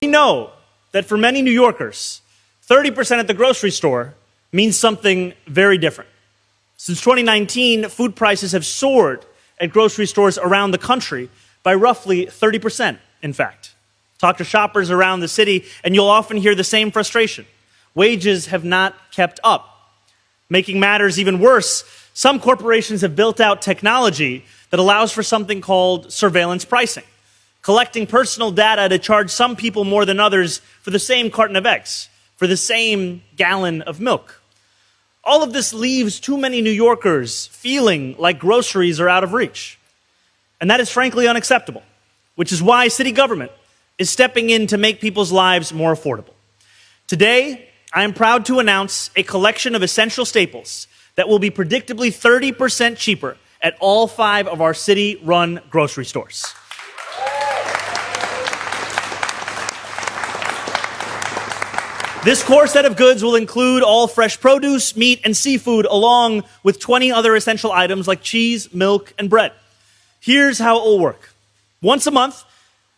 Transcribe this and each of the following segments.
know that for many New Yorkers, 30% at the grocery store means something very different. Since 2019, food prices have soared at grocery stores around the country by roughly 30%, in fact. Talk to shoppers around the city, and you'll often hear the same frustration. Wages have not kept up. Making matters even worse, some corporations have built out technology that allows for something called surveillance pricing, collecting personal data to charge some people more than others for the same carton of eggs, for the same gallon of milk. All of this leaves too many New Yorkers feeling like groceries are out of reach. And that is frankly unacceptable, which is why city government is stepping in to make people's lives more affordable. Today, I am proud to announce a collection of essential staples that will be predictably 30% cheaper at all 5 of our city-run grocery stores. This core set of goods will include all fresh produce, meat, and seafood, along with 20 other essential items like cheese, milk, and bread. Here's how it will work. Once a month,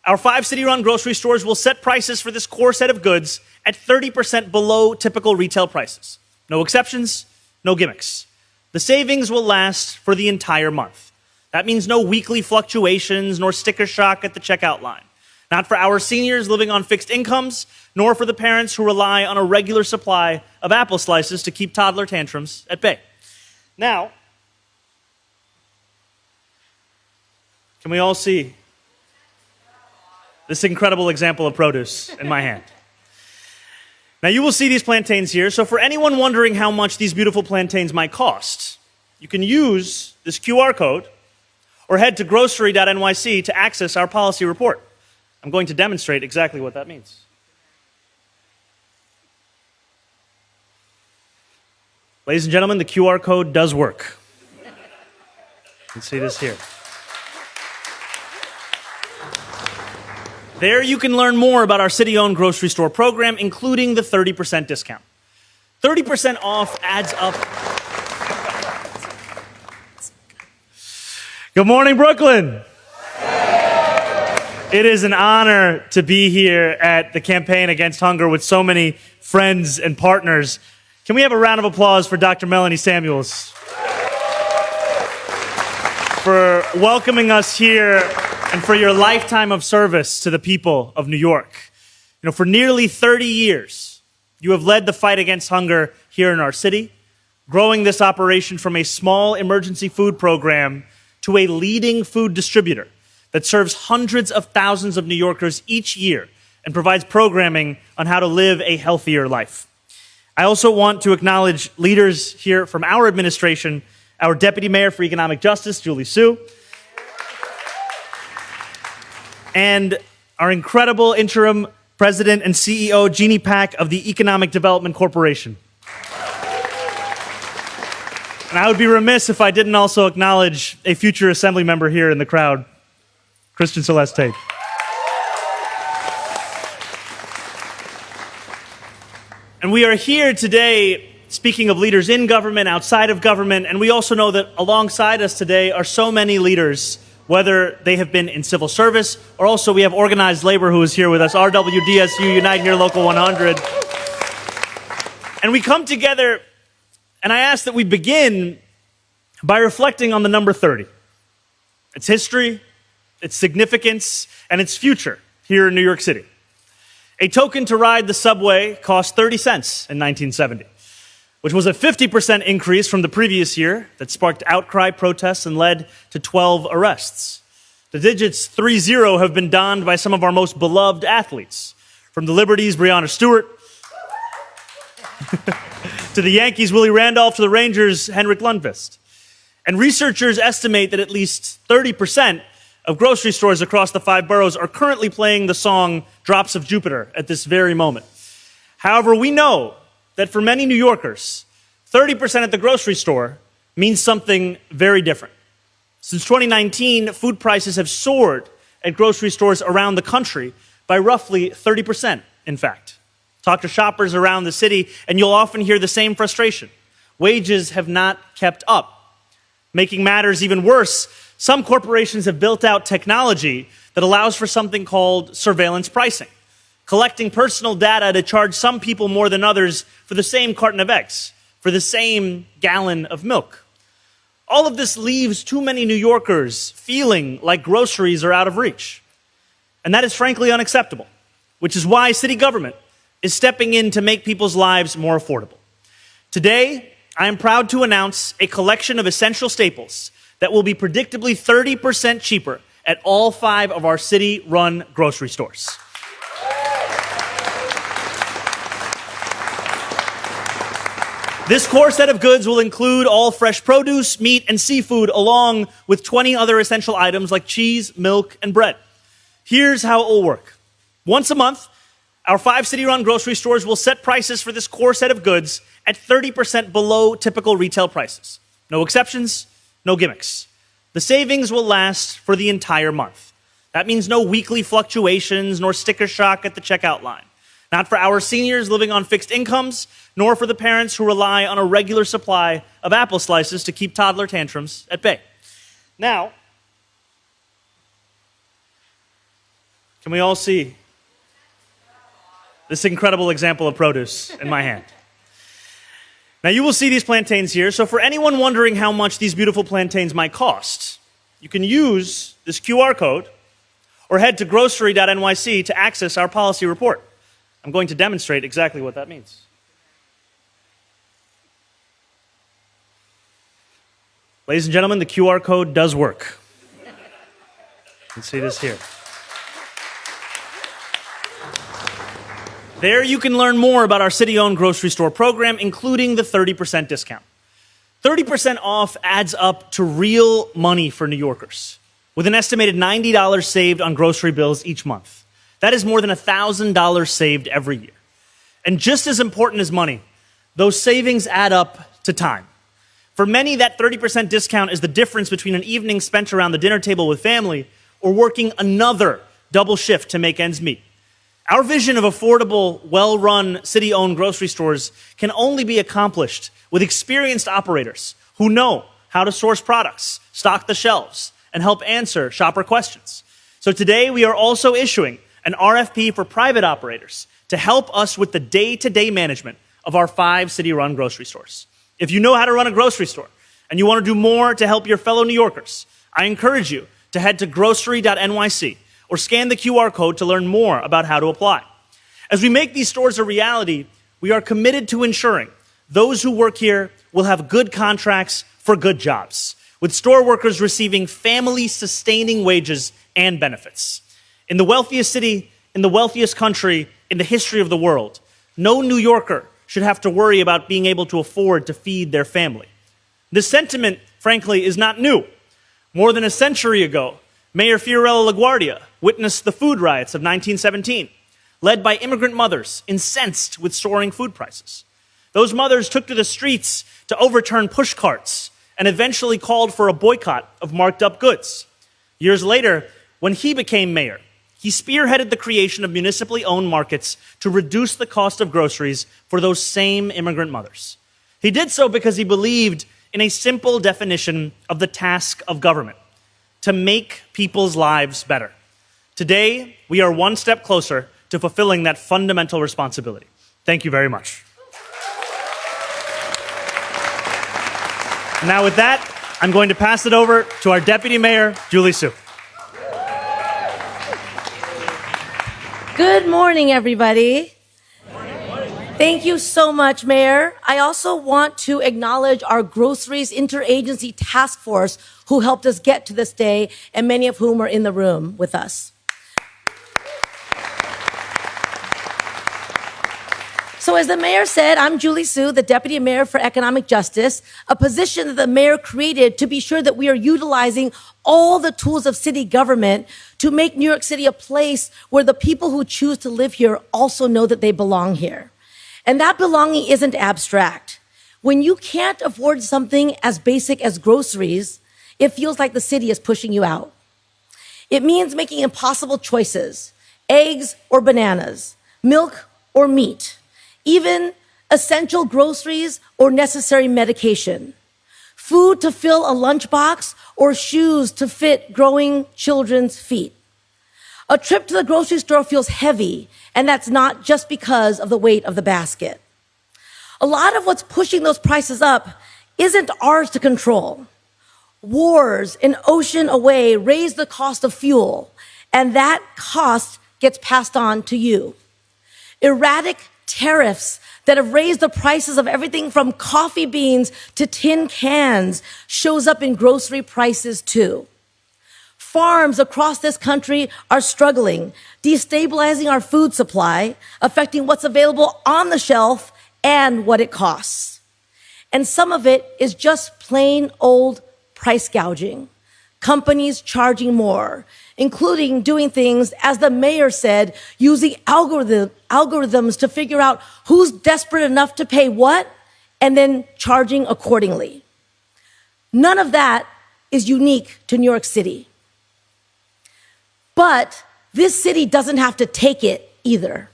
our 5 city-run grocery stores will set prices for this core set of goods at 30% below typical retail prices. No exceptions, no gimmicks. The savings will last for the entire month. That means no weekly fluctuations nor sticker shock at the checkout line. Not for our seniors living on fixed incomes, nor for the parents who rely on a regular supply of apple slices to keep toddler tantrums at bay. Now, can we all see this incredible example of produce in my hand? Now, you will see these plantains here, so for anyone wondering how much these beautiful plantains might cost, you can use this QR code or head to grocery.nyc to access our policy report. I'm going to demonstrate exactly what that means. Ladies and gentlemen, the QR code does work. You can see this here. There you can learn more about our city-owned grocery store program, including the 30% discount. 30% off adds up. Good morning, Brooklyn. It is an honor to be here at the Campaign Against Hunger with so many friends and partners. Can we have a round of applause for Dr. Melanie Samuels for welcoming us here and for your lifetime of service to the people of New York. You know, for nearly 30 years, you have led the fight against hunger here in our city, growing this operation from a small emergency food program to a leading food distributor that serves hundreds of thousands of New Yorkers each year and provides programming on how to live a healthier life. I also want to acknowledge leaders here from our administration, our Deputy Mayor for Economic Justice, Julie Su, and our incredible interim President and CEO, Jeannie Pak of the Economic Development Corporation. And I would be remiss if I didn't also acknowledge a future assembly member here in the crowd, Christian Celeste. And we are here today speaking of leaders in government, outside of government, and we also know that alongside us today are so many leaders, whether they have been in civil service, or also we have organized labor who is here with us, RWDSU, Unite Near Local 100. And we come together, and I ask that we begin by reflecting on the number 30, its history, its significance, and its future here in New York City. A token to ride the subway cost 30 cents in 1970, which was a 50% increase from the previous year that sparked outcry, protests, and led to 12 arrests. The digits 30 have been donned by some of our most beloved athletes, from the Liberties' Breonna Stewart, to the Yankees' Willie Randolph, to the Rangers' Henrik Lundqvist. And researchers estimate that at least 30% of grocery stores across the 5 boroughs are currently playing the song Drops of Jupiter at this very moment. However, we know that for many New Yorkers, 30% at the grocery store means something very different. Since 2019, food prices have soared at grocery stores around the country by roughly 30%, in fact. Talk to shoppers around the city, and you'll often hear the same frustration. Wages have not kept up. Making matters even worse, some corporations have built out technology that allows for something called surveillance pricing, collecting personal data to charge some people more than others for the same carton of eggs, for the same gallon of milk. All of this leaves too many New Yorkers feeling like groceries are out of reach. And that is frankly unacceptable, which is why city government is stepping in to make people's lives more affordable. Today, I am proud to announce a collection of essential staples that will be predictably 30% cheaper at all 5 of our city-run grocery stores. This core set of goods will include all fresh produce, meat, and seafood, along with 20 other essential items like cheese, milk, and bread. Here's how it will work. Once a month, our 5 city-run grocery stores will set prices for this core set of goods at 30% below typical retail prices. No exceptions, no gimmicks. The savings will last for the entire month. That means no weekly fluctuations nor sticker shock at the checkout line. Not for our seniors living on fixed incomes, nor for the parents who rely on a regular supply of apple slices to keep toddler tantrums at bay. Now, can we all see this incredible example of produce in my hand? Now, you will see these plantains here, so for anyone wondering how much these beautiful plantains might cost, you can use this QR code or head to grocery.nyc to access our policy report. I'm going to demonstrate exactly what that means. Ladies and gentlemen, the QR code does work. You can see this here. There you can learn more about our city-owned grocery store program, including the 30% discount. 30% off adds up to real money for New Yorkers, with an estimated $90 saved on grocery bills each month. That is more than $1,000 saved every year. And just as important as money, those savings add up to time. For many, that 30% discount is the difference between an evening spent around the dinner table with family or working another double shift to make ends meet. Our vision of affordable, well-run, city-owned grocery stores can only be accomplished with experienced operators who know how to source products, stock the shelves, and help answer shopper questions. So today, we are also issuing an RFP for private operators to help us with the day-to-day management of our 5 city-run grocery stores. If you know how to run a grocery store and you want to do more to help your fellow New Yorkers, I encourage you to head to grocery.nyc or scan the QR code to learn more about how to apply. As we make these stores a reality, we are committed to ensuring those who work here will have good contracts for good jobs, with store workers receiving family-sustaining wages and benefits. In the wealthiest city, in the wealthiest country, in the history of the world, no New Yorker should have to worry about being able to afford to feed their family. This sentiment, frankly, is not new. More than a century ago, Mayor Fiorello LaGuardia witnessed the food riots of 1917, led by immigrant mothers incensed with soaring food prices. Those mothers took to the streets to overturn push carts and eventually called for a boycott of marked up goods. Years later, when he became mayor, he spearheaded the creation of municipally owned markets to reduce the cost of groceries for those same immigrant mothers. He did so because he believed in a simple definition of the task of government: to make people's lives better. Today, we are one step closer to fulfilling that fundamental responsibility. Thank you very much. Now with that, I'm going to pass it over to our Deputy Mayor, Julie Su. Good morning, everybody. Thank you so much, Mayor. I also want to acknowledge our groceries interagency task force who helped us get to this day, and many of whom are in the room with us. So as the mayor said, I'm Julie Su, the Deputy Mayor for Economic Justice, a position that the mayor created to be sure that we are utilizing all the tools of city government to make New York City a place where the people who choose to live here also know that they belong here. And that belonging isn't abstract. When you can't afford something as basic as groceries, it feels like the city is pushing you out. It means making impossible choices: eggs or bananas, milk or meat, even essential groceries or necessary medication, food to fill a lunchbox or shoes to fit growing children's feet. A trip to the grocery store feels heavy, and that's not just because of the weight of the basket. A lot of what's pushing those prices up isn't ours to control. Wars an ocean away raise the cost of fuel, and that cost gets passed on to you. Erratic tariffs that have raised the prices of everything from coffee beans to tin cans shows up in grocery prices too. Farms across this country are struggling, destabilizing our food supply, affecting what's available on the shelf and what it costs. And some of it is just plain old price gouging. Companies charging more, including doing things, as the mayor said, using algorithms to figure out who's desperate enough to pay what, and then charging accordingly. None of that is unique to New York City. But this city doesn't have to take it either.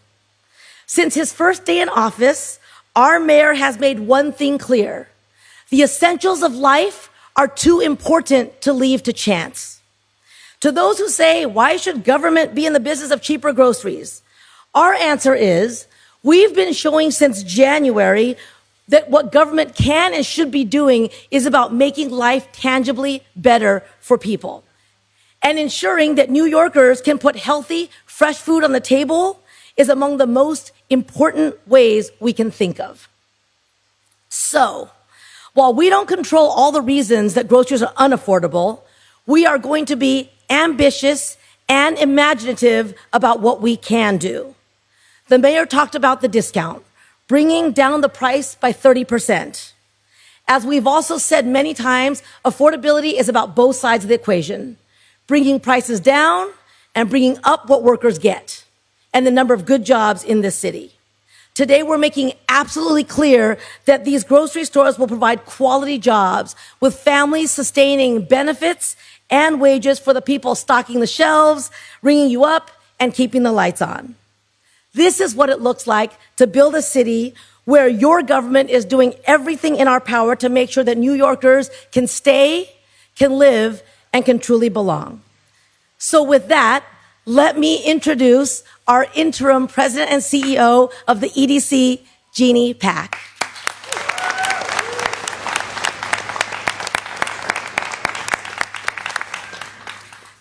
Since his first day in office, our mayor has made one thing clear: the essentials of life are too important to leave to chance. To those who say, why should government be in the business of cheaper groceries? Our answer is, we've been showing since January that what government can and should be doing is about making life tangibly better for people and ensuring that New Yorkers can put healthy, fresh food on the table is among the most important ways we can think of. So, while we don't control all the reasons that groceries are unaffordable, we are going to be ambitious and imaginative about what we can do. The mayor talked about the discount, bringing down the price by 30%. As we've also said many times, affordability is about both sides of the equation, bringing prices down and bringing up what workers get and the number of good jobs in this city. Today, we're making absolutely clear that these grocery stores will provide quality jobs with families sustaining benefits and wages for the people stocking the shelves, ringing you up, and keeping the lights on. This is what it looks like to build a city where your government is doing everything in our power to make sure that New Yorkers can stay, can live, and can truly belong. So with that, let me introduce our interim president and CEO of the EDC, Jeannie Pack.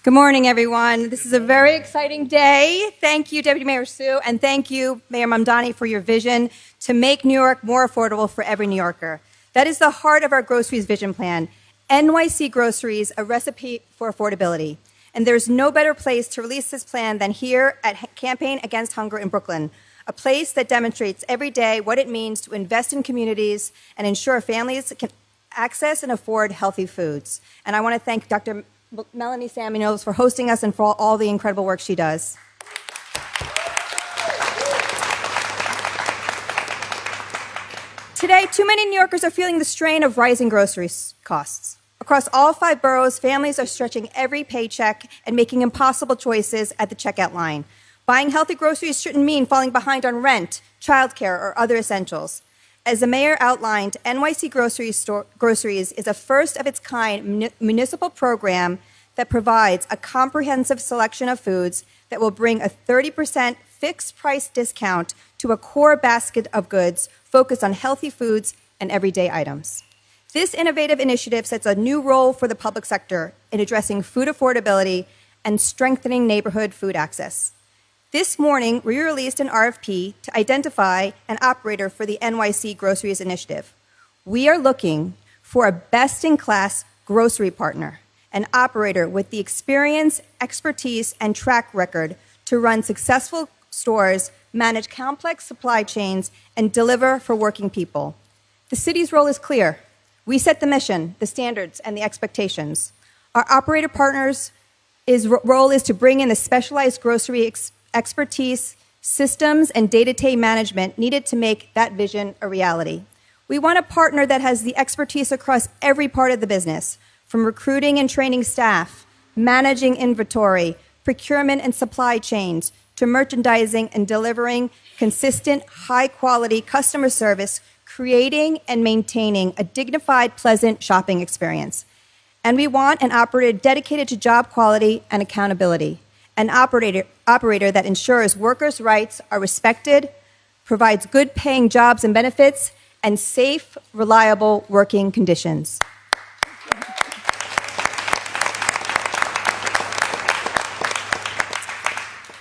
Good morning, everyone. This is a very exciting day. Thank you, Deputy Mayor Sue, and thank you, Mayor Mamdani, for your vision to make New York more affordable for every New Yorker. That is the heart of our Groceries Vision Plan. NYC Groceries, a recipe for affordability. And there's no better place to release this plan than here at Campaign Against Hunger in Brooklyn, a place that demonstrates every day what it means to invest in communities and ensure families can access and afford healthy foods. And I want to thank Dr. Melanie Samuels for hosting us and for all the incredible work she does. Today, too many New Yorkers are feeling the strain of rising grocery costs. Across all 5 boroughs, families are stretching every paycheck and making impossible choices at the checkout line. Buying healthy groceries shouldn't mean falling behind on rent, childcare, or other essentials. As the mayor outlined, NYC Groceries is a first-of-its-kind municipal program that provides a comprehensive selection of foods that will bring a 30% fixed-price discount to a core basket of goods focused on healthy foods and everyday items. This innovative initiative sets a new role for the public sector in addressing food affordability and strengthening neighborhood food access. This morning, we released an RFP to identify an operator for the NYC Groceries Initiative. We are looking for a best-in-class grocery partner, an operator with the experience, expertise, and track record to run successful stores, manage complex supply chains, and deliver for working people. The city's role is clear. We set the mission, the standards, and the expectations. Our operator partners' role is to bring in the specialized grocery expertise, systems, and day-to-day management needed to make that vision a reality. We want a partner that has the expertise across every part of the business, from recruiting and training staff, managing inventory, procurement and supply chains, to merchandising and delivering consistent, high-quality customer service, creating and maintaining a dignified, pleasant shopping experience. And we want an operator dedicated to job quality and accountability, an operator that ensures workers' rights are respected, provides good paying jobs and benefits, and safe, reliable working conditions.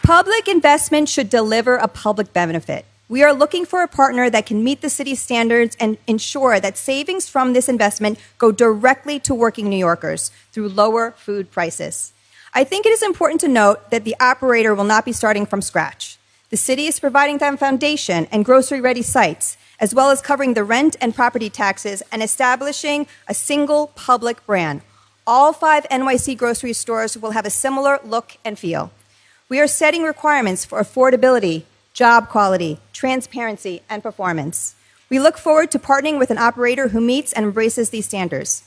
Public investment should deliver a public benefit. We are looking for a partner that can meet the city's standards and ensure that savings from this investment go directly to working New Yorkers through lower food prices. I think it is important to note that the operator will not be starting from scratch. The city is providing them foundation and grocery-ready sites, as well as covering the rent and property taxes and establishing a single public brand. All 5 NYC grocery stores will have a similar look and feel. We are setting requirements for affordability, job quality, transparency, and performance. We look forward to partnering with an operator who meets and embraces these standards.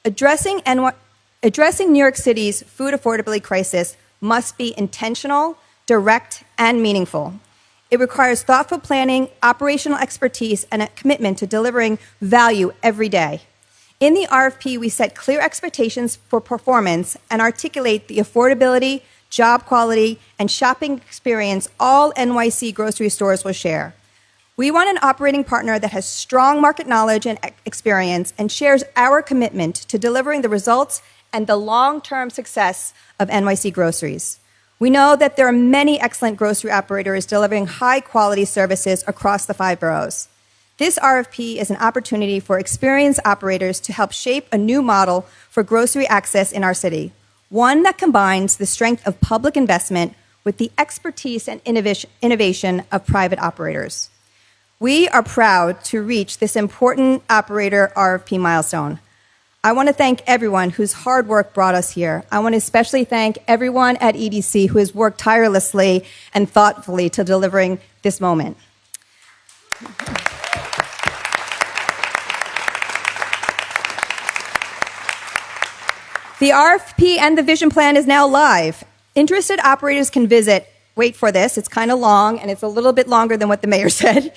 Addressing New York City's food affordability crisis must be intentional, direct, and meaningful. It requires thoughtful planning, operational expertise, and a commitment to delivering value every day. In the RFP, we set clear expectations for performance and articulate the affordability, job quality, and shopping experience all NYC grocery stores will share. We want an operating partner that has strong market knowledge and experience and shares our commitment to delivering the results and the long-term success of NYC groceries. We know that there are many excellent grocery operators delivering high-quality services across the 5 boroughs. This RFP is an opportunity for experienced operators to help shape a new model for grocery access in our city, one that combines the strength of public investment with the expertise and innovation of private operators. We are proud to reach this important operator RFP milestone. I want to thank everyone whose hard work brought us here. I want to especially thank everyone at EDC who has worked tirelessly and thoughtfully to delivering this moment. The RFP and the vision plan is now live. Interested operators can visit, wait for this, it's kind of long and it's a little bit longer than what the mayor said,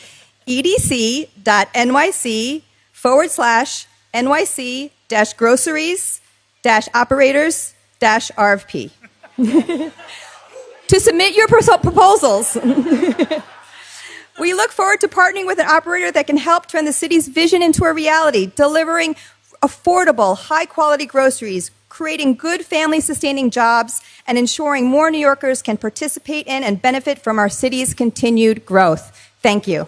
edc.nyc/groceries-operators-RFP to submit your proposals. We look forward to partnering with an operator that can help turn the city's vision into a reality, delivering affordable, high-quality groceries, creating good family-sustaining jobs, and ensuring more New Yorkers can participate in and benefit from our city's continued growth. Thank you.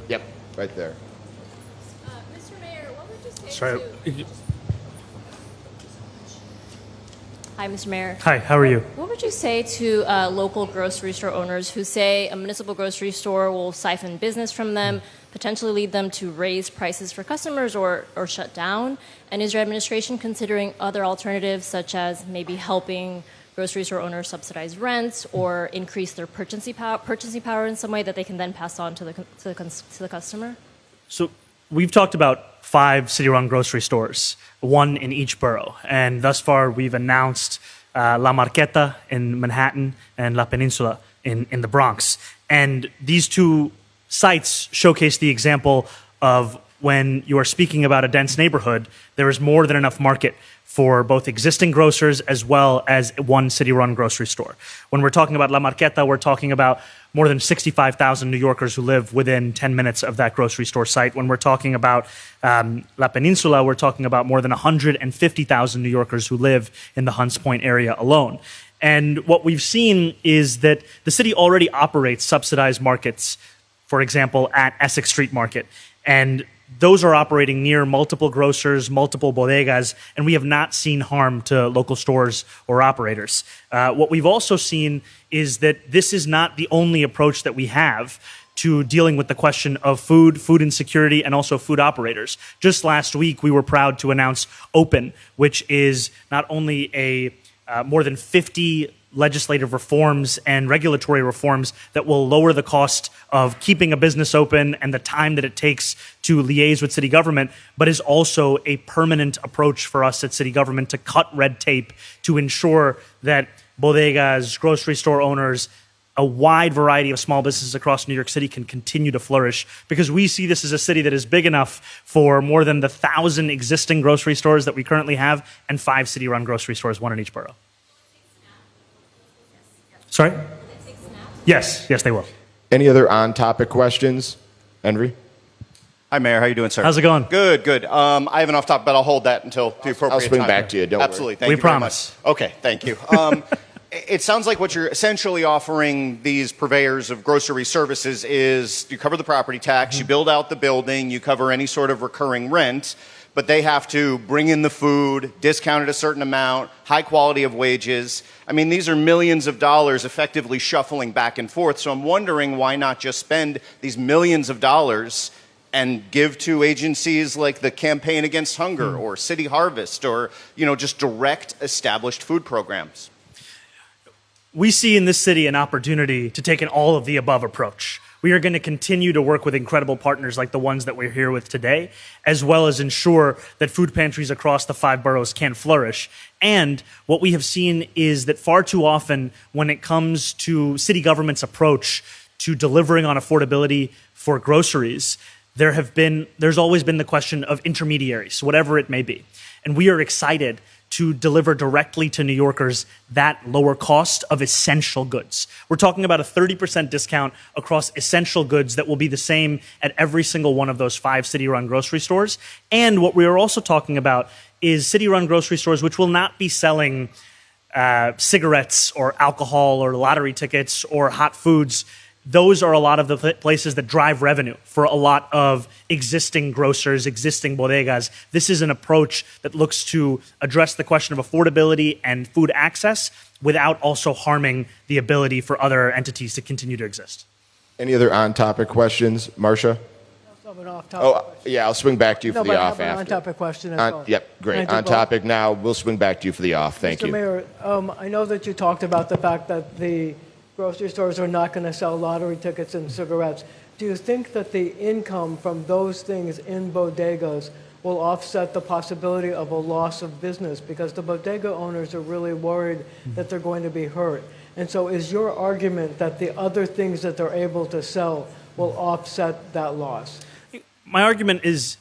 Yep, right there. Mr. Mayor, what would you say Sorry. Hi, Mr. Mayor. Hi, how are you? What would you say to local grocery store owners who say a municipal grocery store will siphon business from them, potentially lead them to raise prices for customers or shut down? And is your administration considering other alternatives, such as maybe helping grocery store owners subsidize rents or increase their purchasing power in some way that they can then pass on to the customer? So we've talked about 5 city-run grocery stores, 1 in each borough. And thus far, we've announced La Marqueta in Manhattan and La Peninsula in the Bronx. And these 2 sites showcase the example of when you are speaking about a dense neighborhood, there is more than enough market for both existing grocers as well as one city-run grocery store. When we're talking about La Marqueta, we're talking about more than 65,000 New Yorkers who live within 10 minutes of that grocery store site. When we're talking about La Peninsula, we're talking about more than 150,000 New Yorkers who live in the Hunts Point area alone. And what we've seen is that the city already operates subsidized markets, for example, at Essex Street Market. And those are operating near multiple grocers, multiple bodegas, and we have not seen harm to local stores or operators. What we've also seen is that this is not the only approach that we have to dealing with the question of food insecurity, and also food operators. Just last week, we were proud to announce Open, which is not only a more than 50 legislative reforms and regulatory reforms that will lower the cost of keeping a business open and the time that it takes to liaise with city government, but is also a permanent approach for us at city government to cut red tape to ensure that bodegas, grocery store owners a wide variety of small businesses across New York City can continue to flourish, because we see this as a city that is big enough for more than the 1,000 existing grocery stores that we currently have and 5 city-run grocery stores, 1 in each borough. Sorry? Yes, they will. Any other on-topic questions? Henry? Hi, Mayor. How you doing, sir? How's it going? Good, good. I have an off-topic, but I'll hold that until the appropriate time. I'll swing back to you. Don't worry. Absolutely. Thank We you very promise. much. Okay, thank you. It sounds like what you're essentially offering these purveyors of grocery services is you cover the property tax, you build out the building, you cover any sort of recurring rent, but they have to bring in the food, discount it a certain amount, high quality of wages. I mean, these are millions of dollars effectively shuffling back and forth. So I'm wondering why not just spend these millions of dollars and give to agencies like the Campaign Against Hunger or City Harvest, or, just direct established food programs. We see in this city an opportunity to take an all of the above approach. We are going to continue to work with incredible partners like the ones that we're here with today, as well as ensure that food pantries across the 5 boroughs can flourish. And what we have seen is that far too often, when it comes to city government's approach to delivering on affordability for groceries, there's always been the question of intermediaries, whatever it may be. And we are excited to deliver directly to New Yorkers that lower cost of essential goods. We're talking about a 30% discount across essential goods that will be the same at every single one of those 5 city-run grocery stores. And what we are also talking about is city-run grocery stores which will not be selling cigarettes or alcohol or lottery tickets or hot foods. Those are a lot of the places that drive revenue for a lot of existing grocers, existing bodegas. This is an approach that looks to address the question of affordability and food access without also harming the ability for other entities to continue to exist. Any other on-topic questions? Marcia? Yeah, I'll swing back to you for the off I have an after. on-topic question as well. Yep, great. Can I do On both? topic now. We'll swing back to you for the off. Thank Mr. you. Mayor, I know that you talked about the fact that the grocery stores are not going to sell lottery tickets and cigarettes. Do you think that the income from those things in bodegas will offset the possibility of a loss of business? Because the bodega owners are really worried that they're going to be hurt. And so is your argument that the other things that they're able to sell will offset that loss? My argument is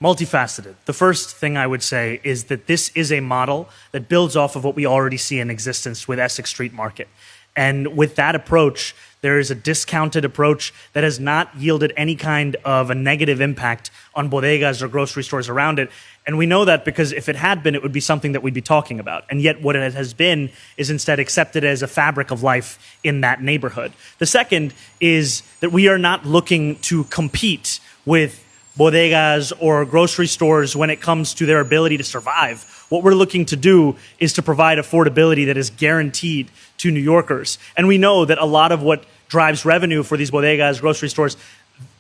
multifaceted. The first thing I would say is that this is a model that builds off of what we already see in existence with Essex Street Market. And with that approach, there is a discounted approach that has not yielded any kind of a negative impact on bodegas or grocery stores around it. And we know that because if it had been, it would be something that we'd be talking about. And yet what it has been is instead accepted as a fabric of life in that neighborhood. The second is that we are not looking to compete with bodegas or grocery stores when it comes to their ability to survive. What we're looking to do is to provide affordability that is guaranteed to New Yorkers. And we know that a lot of what drives revenue for these bodegas, grocery stores,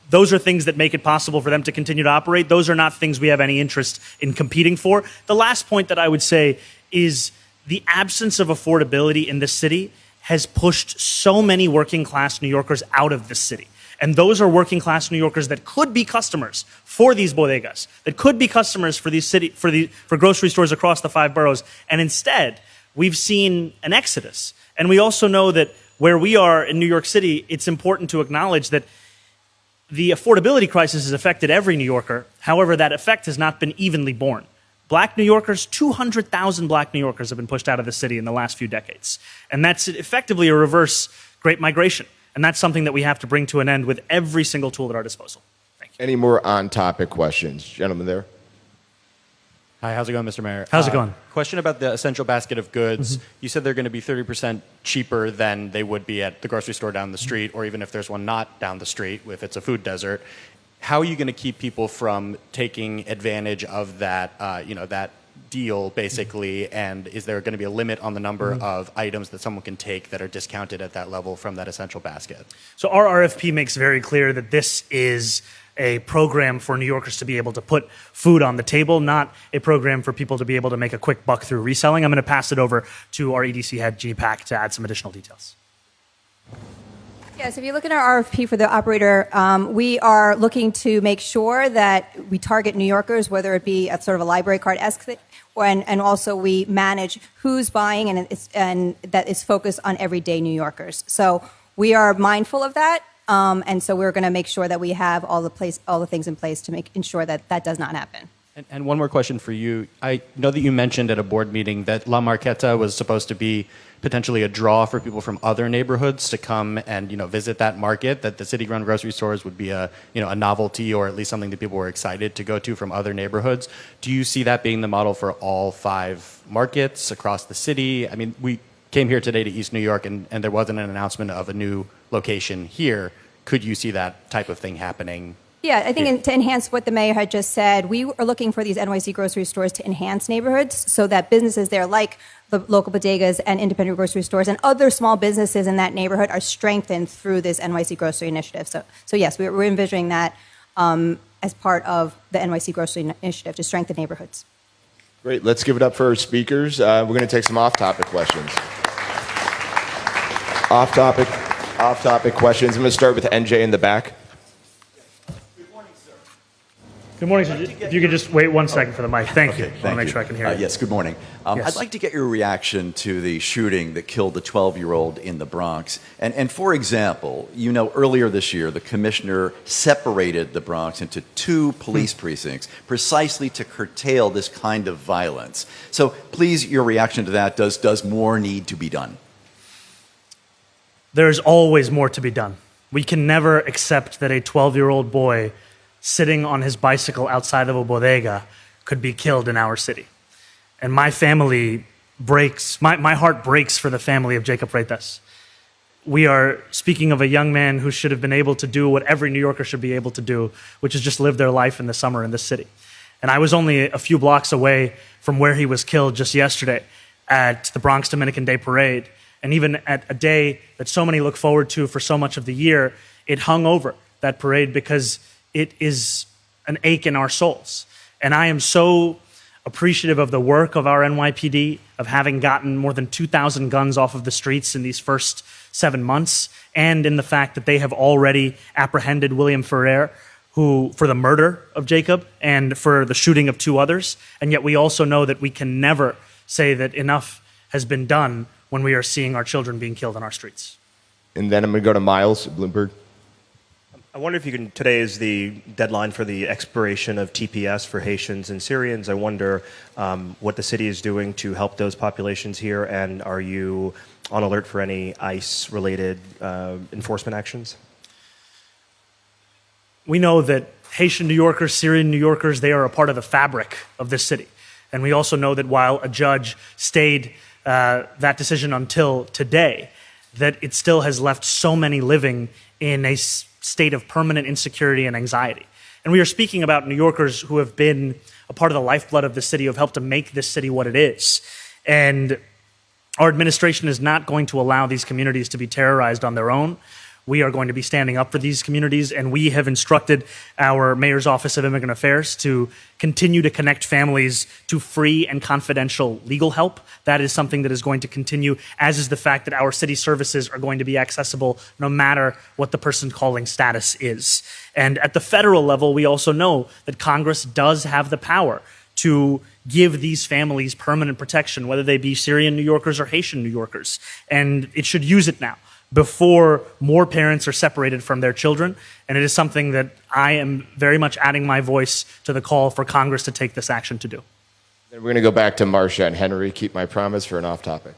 those are things that make it possible for them to continue to operate. Those are not things we have any interest in competing for. The last point that I would say is the absence of affordability in this city has pushed so many working class New Yorkers out of this city. And those are working class New Yorkers that could be customers for these bodegas, that could be customers for for grocery stores across the 5 boroughs. And instead, we've seen an exodus. And we also know that where we are in New York City, it's important to acknowledge that the affordability crisis has affected every New Yorker. However, that effect has not been evenly borne. Black New Yorkers, 200,000 black New Yorkers have been pushed out of the city in the last few decades. And that's effectively a reverse Great Migration. And that's something that we have to bring to an end with every single tool at our disposal. Thank you. Any more on-topic questions? Gentlemen there. Hi, how's it going, Mr. Mayor? How's it going? Question about the essential basket of goods. You said they're going to be 30% cheaper than they would be at the grocery store down the street, or even if there's one not down the street, if it's a food desert. How are you going to keep people from taking advantage of that, that deal, basically? And is there going to be a limit on the number of items that someone can take that are discounted at that level from that essential basket? So our RFP makes very clear that this is a program for New Yorkers to be able to put food on the table, not a program for people to be able to make a quick buck through reselling. I'm going to pass it over to our EDC head, G. Pack, to add some additional details. Yes, if you look at our RFP for the operator, we are looking to make sure that we target New Yorkers, whether it be a sort of a library card-esque thing, and also we manage who's buying and that is focused on everyday New Yorkers. So we are mindful of that, and so we're going to make sure that we have all the things in place to ensure that that does not happen. And one more question for you. I know that you mentioned at a board meeting that La Marqueta was supposed to be potentially a draw for people from other neighborhoods to come and visit that market, that the city-run grocery stores would be a novelty, or at least something that people were excited to go to from other neighborhoods. Do you see that being the model for all 5 markets across the city? I mean, we came here today to East New York, and there wasn't an announcement of a new location here. Could you see that type of thing happening? Yeah, I think to enhance what the mayor had just said, we are looking for these NYC grocery stores to enhance neighborhoods so that businesses there, like the local bodegas and independent grocery stores and other small businesses in that neighborhood, are strengthened through this NYC grocery initiative. So yes, we're envisioning that as part of the NYC grocery initiative to strengthen neighborhoods. Great. Let's give it up for our speakers. We're going to take some off-topic questions. Off-topic questions. I'm going to start with NJ in the back. Good morning, sir. If you could just wait 1 second for the mic. Thank you. I want to make sure I can hear you. Yes, good morning. Yes. I'd like to get your reaction to the shooting that killed the 12-year-old in the Bronx. And for example, earlier this year, the commissioner separated the Bronx into 2 police precincts precisely to curtail this kind of violence. So please, your reaction to that. Does more need to be done? There's always more to be done. We can never accept that a 12-year-old boy sitting on his bicycle outside of a bodega could be killed in our city. And my family breaks, my heart breaks for the family of Jacob Freitas. We are speaking of a young man who should have been able to do what every New Yorker should be able to do, which is just live their life in the summer in this city. And I was only a few blocks away from where he was killed just yesterday at the Bronx Dominican Day Parade. And even at a day that so many look forward to for so much of the year, it hung over that parade because it is an ache in our souls. And I am so appreciative of the work of our NYPD, of having gotten more than 2,000 guns off of the streets in these first 7 months, and in the fact that they have already apprehended William Ferrer, who for the murder of Jacob and for the shooting of 2 others. And yet we also know that we can never say that enough has been done when we are seeing our children being killed on our streets. And then I'm going to go to Miles at Bloomberg. I wonder if you can, today is the deadline for the expiration of TPS for Haitians and Syrians. I wonder what the city is doing to help those populations here, and are you on alert for any ICE-related enforcement actions? We know that Haitian New Yorkers, Syrian New Yorkers, they are a part of the fabric of this city. And we also know that while a judge stayed that decision until today, that it still has left so many living in a state of permanent insecurity and anxiety. And we are speaking about New Yorkers who have been a part of the lifeblood of the city, who have helped to make this city what it is. And our administration is not going to allow these communities to be terrorized on their own. We are going to be standing up for these communities, and we have instructed our Mayor's Office of Immigrant Affairs to continue to connect families to free and confidential legal help. That is something that is going to continue, as is the fact that our city services are going to be accessible no matter what the person calling status is. And at the federal level, we also know that Congress does have the power to give these families permanent protection, whether they be Syrian New Yorkers or Haitian New Yorkers. And it should use it now, before more parents are separated from their children. And it is something that I am very much adding my voice to the call for Congress to take this action to do. Then we're going to go back to Marcia and Henry. Keep my promise for an off-topic.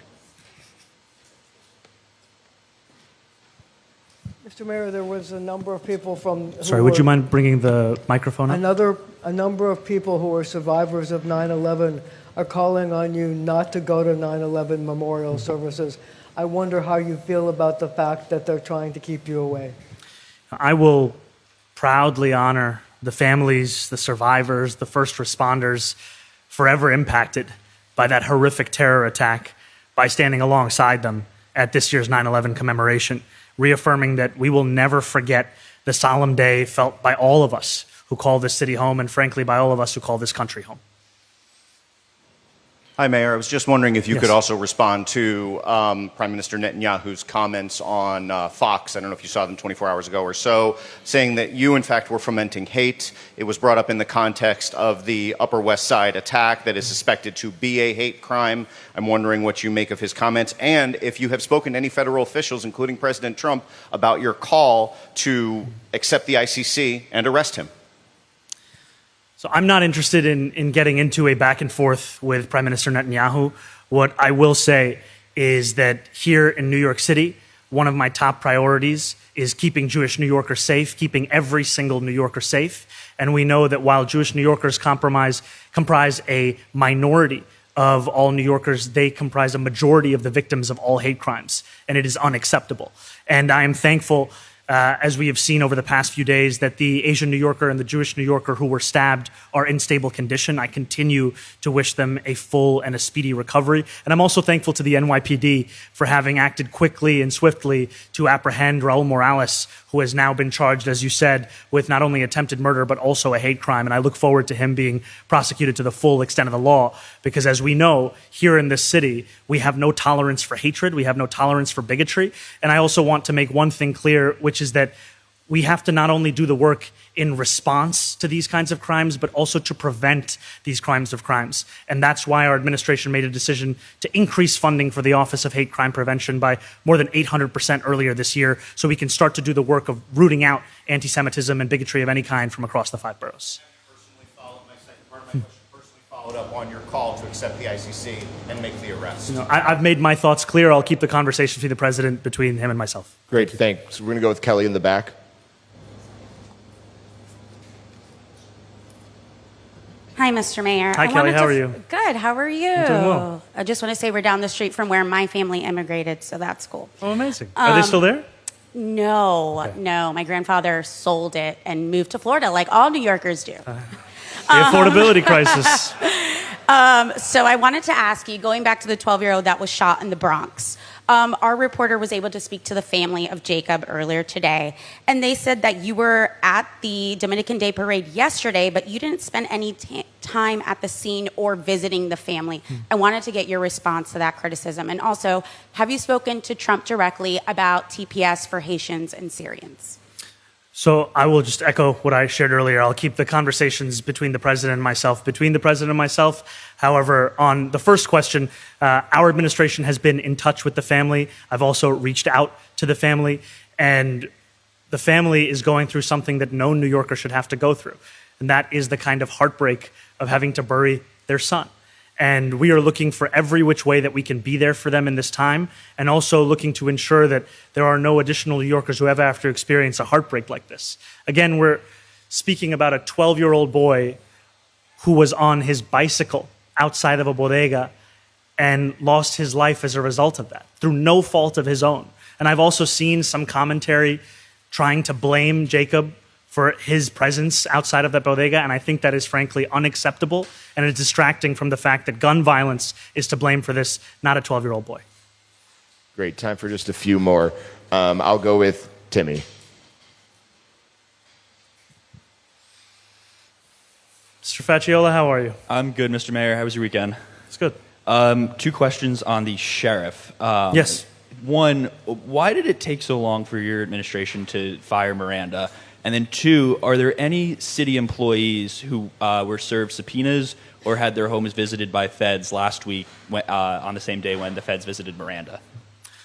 Mr. Mayor, there was a number of people from... Sorry, would you mind bringing the microphone up? A number of people who are survivors of 9/11 are calling on you not to go to 9/11 memorial services. I wonder how you feel about the fact that they're trying to keep you away. I will proudly honor the families, the survivors, the first responders forever impacted by that horrific terror attack by standing alongside them at this year's 9/11 commemoration, reaffirming that we will never forget the solemn day felt by all of us who call this city home, and frankly, by all of us who call this country home. Hi, Mayor. I was just wondering if you Yes. could also respond to Prime Minister Netanyahu's comments on Fox. I don't know if you saw them 24 hours ago or so, saying that you, in fact, were fomenting hate. It was brought up in the context of the Upper West Side attack that is suspected to be a hate crime. I'm wondering what you make of his comments and if you have spoken to any federal officials, including President Trump, about your call to accept the ICC and arrest him. So I'm not interested in getting into a back and forth with Prime Minister Netanyahu. What I will say is that here in New York City, one of my top priorities is keeping Jewish New Yorkers safe, keeping every single New Yorker safe. And we know that while Jewish New Yorkers comprise a minority of all New Yorkers, they comprise a majority of the victims of all hate crimes. And it is unacceptable. And I am thankful as we have seen over the past few days, that the Asian New Yorker and the Jewish New Yorker who were stabbed are in stable condition. I continue to wish them a full and a speedy recovery. And I'm also thankful to the NYPD for having acted quickly and swiftly to apprehend Raul Morales, who has now been charged, as you said, with not only attempted murder, but also a hate crime. And I look forward to him being prosecuted to the full extent of the law, because as we know, here in this city, we have no tolerance for hatred. We have no tolerance for bigotry. And I also want to make one thing clear, which is that we have to not only do the work in response to these kinds of crimes, but also to prevent these kinds of crimes. And that's why our administration made a decision to increase funding for the Office of Hate Crime Prevention by more than 800% earlier this year, so we can start to do the work of rooting out anti-Semitism and bigotry of any kind from across the 5 boroughs. Followed up on your call to accept the ICC and make the arrest. I've made my thoughts clear. I'll keep the conversation between the president, between him and myself. Great, thanks. We're going to go with Kelly in the back. Hi, Mr. Mayor. Hi, Kelly. How are you? Good. How are you? I'm doing well. I just want to say we're down the street from where my family immigrated, so that's cool. Oh, amazing. Are they still there? No, no. My grandfather sold it and moved to Florida, like all New Yorkers do. The affordability crisis. So I wanted to ask you, going back to the 12-year-old that was shot in the Bronx, our reporter was able to speak to the family of Jacob earlier today, and they said that you were at the Dominican Day Parade yesterday, but you didn't spend any time at the scene or visiting the family. I wanted to get your response to that criticism. And also, have you spoken to Trump directly about TPS for Haitians and Syrians? So I will just echo what I shared earlier. I'll keep the conversations between the president and myself between the president and myself. However, on the first question, our administration has been in touch with the family. I've also reached out to the family, and the family is going through something that no New Yorker should have to go through. And that is the kind of heartbreak of having to bury their son. And we are looking for every which way that we can be there for them in this time, and also looking to ensure that there are no additional New Yorkers who ever have to experience a heartbreak like this. Again, we're speaking about a 12-year-old boy who was on his bicycle outside of a bodega and lost his life as a result of that, through no fault of his own. And I've also seen some commentary trying to blame Jacob for his presence outside of that bodega, and I think that is frankly unacceptable, and it's distracting from the fact that gun violence is to blame for this, not a 12-year-old boy. Great, time for just a few more. I'll go with Timmy. Mr. Facciola, how are you? I'm good, Mr. Mayor. How was your weekend? It's good. 2 questions on the sheriff. Yes. One, why did it take so long for your administration to fire Miranda? And then 2, are there any city employees who were served subpoenas or had their homes visited by feds last week on the same day when the feds visited Miranda?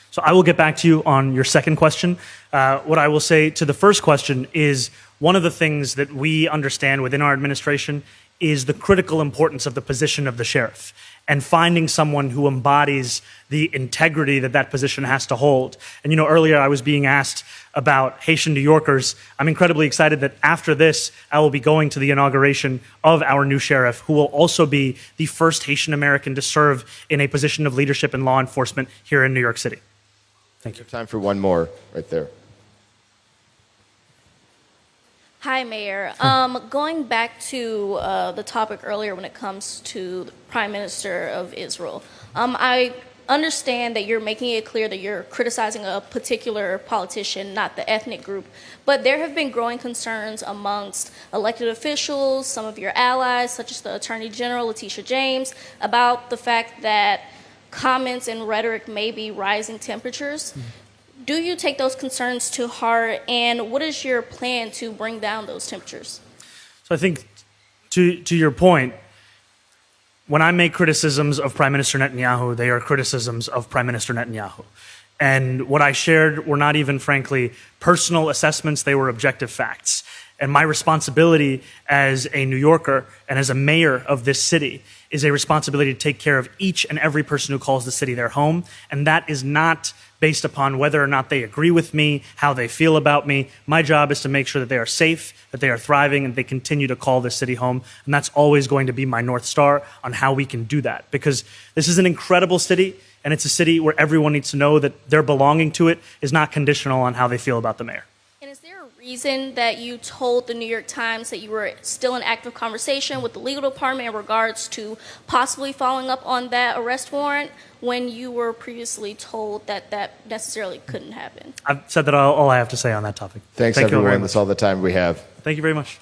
So I will get back to you on your second question. What I will say to the first question is one of the things that we understand within our administration is the critical importance of the position of the sheriff and finding someone who embodies the integrity that that position has to hold. And earlier I was being asked about Haitian New Yorkers. I'm incredibly excited that after this, I will be going to the inauguration of our new sheriff, who will also be the first Haitian American to serve in a position of leadership in law enforcement here in New York City. Thank you. Time for one more right there. Hi, Mayor. Going back to the topic earlier when it comes to the Prime Minister of Israel, I understand that you're making it clear that you're criticizing a particular politician, not the ethnic group. But there have been growing concerns amongst elected officials, some of your allies, such as the Attorney General, Letitia James, about the fact that comments and rhetoric may be rising temperatures. Do you take those concerns to heart, and what is your plan to bring down those temperatures? So I think to your point, when I make criticisms of Prime Minister Netanyahu, they are criticisms of Prime Minister Netanyahu. And what I shared were not even, frankly, personal assessments, they were objective facts. And my responsibility as a New Yorker and as a mayor of this city is a responsibility to take care of each and every person who calls the city their home. And that is not based upon whether or not they agree with me, how they feel about me. My job is to make sure that they are safe, that they are thriving, and they continue to call this city home. And that's always going to be my North Star on how we can do that. Because this is an incredible city, and it's a city where everyone needs to know that their belonging to it is not conditional on how they feel about the mayor. And is there a reason that you told the New York Times that you were still in active conversation with the legal department in regards to possibly following up on that arrest warrant when you were previously told that that necessarily couldn't happen? I've said that all I have to say on that topic. Thanks, Thank you all very everyone. much. That's all the time we have. Thank you very much.